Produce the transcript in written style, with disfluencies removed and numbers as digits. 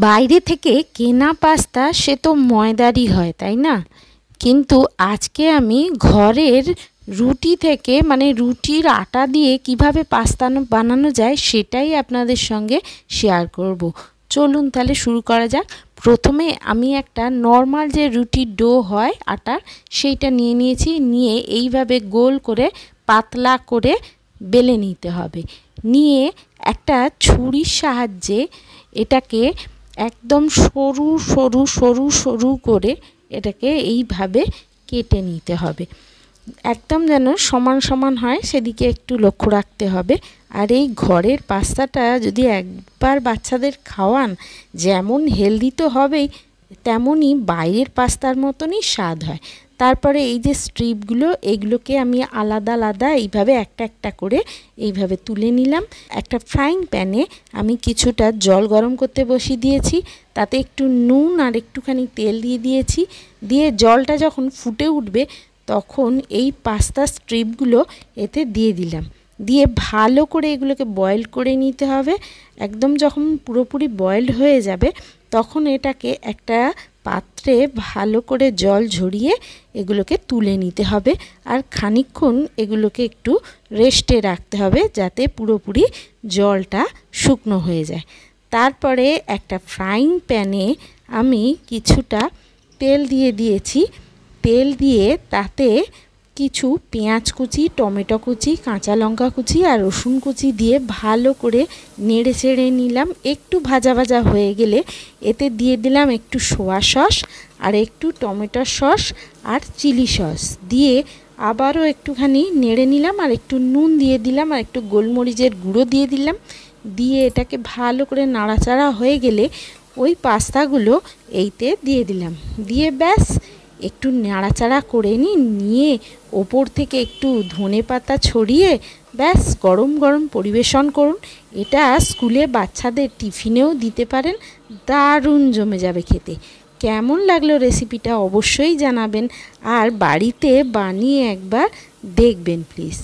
বাইরে থেকে কেনা পাস্তা সে তো ময়দারই হয়, তাই না? কিন্তু আজকে আমি ঘরের রুটি থেকে মানে রুটির আটা দিয়ে কিভাবে পাস্তা বানানো যায় সেটাই আপনাদের সঙ্গে শেয়ার করব। চলুন তাহলে শুরু করা যাক। প্রথমে আমি একটা নর্মাল যে রুটির ডো হয় আটার, সেইটা নিয়ে নিয়েছি। নিয়ে এইভাবে গোল করে পাতলা করে বেলে নিতে হবে। নিয়ে একটা ছুরির সাহায্যে এটাকে একদম সরু সরু সরু সরু করে এটাকে এইভাবে কেটে নিতে হবে। একদম যেন সমান সমান হয় সেদিকে একটু লক্ষ্য রাখতে হবে। আর এই ঘরের পাস্তাটা যদি একবার বাচ্চাদের খাওয়ান, যেমন হেলদি তো হবেই, তেমনই বাইরের পাস্তার মতনই স্বাদ হয়। তারপরে এই যে স্ট্রিপগুলো, এগুলোকে আমি আলাদা আলাদা এইভাবে একটা একটা করে এইভাবে তুলে নিলাম। একটা ফ্রাইং প্যানে আমি কিছুটা জল গরম করতে বসিয়ে দিয়েছি। তাতে একটু নুন আর একটুখানি তেল দিয়ে দিয়েছি। দিয়ে জলটা যখন ফুটে উঠবে তখন এই পাস্তা স্ট্রিপগুলো এতে দিয়ে দিলাম। দিয়ে ভালো করে এগুলোকে বয়েল করে নিতে হবে। একদম যখন পুরোপুরি বয়েলড হয়ে যাবে তখন এটাকে একটা পাত্রে ভালো করে জল ঝরিয়ে এগুলোকে তুলে নিতে হবে। আর খানিকক্ষণ এগুলোকে একটু রেস্টে রাখতে হবে যাতে পুরোপুরি জলটা শুকনো হয়ে যায়। তারপরে একটা ফ্রাইং প্যানে আমি কিছুটা তেল দিয়ে দিয়েছি। তেল দিয়ে তাতে কিছু পেঁয়াজ কুচি, টমেটো কুচি, কাঁচা লঙ্কা কুচি আর রসুন কুচি দিয়ে ভালো করে নেড়ে চেড়ে নিলাম। একটু ভাজা ভাজা হয়ে গেলে এতে দিয়ে দিলাম একটু সোয়া সস আর একটু টমেটো সস আর চিলি সস দিয়ে আবারও একটুখানি নেড়ে নিলাম। আর একটু নুন দিয়ে দিলাম আর একটু গোলমরিচের গুঁড়ো দিয়ে দিলাম। দিয়ে এটাকে ভালো করে নাড়াচাড়া হয়ে গেলে ওই পাস্তাগুলো এইতে দিয়ে দিলাম। দিয়ে ব্যাস একটু নাড়াচাড়া করে নিয়ে ওপর থেকে একটু ধনেপাতা ছড়িয়ে ব্যাস গরম গরম পরিবেশন করুন। এটা স্কুলে বাচ্চাদের টিফিনেও দিতে পারেন, দারুণ জমে যাবে খেতে। কেমন লাগলো রেসিপিটা অবশ্যই জানাবেন আর বাড়িতে বানিয়ে একবার দেখবেন প্লিজ।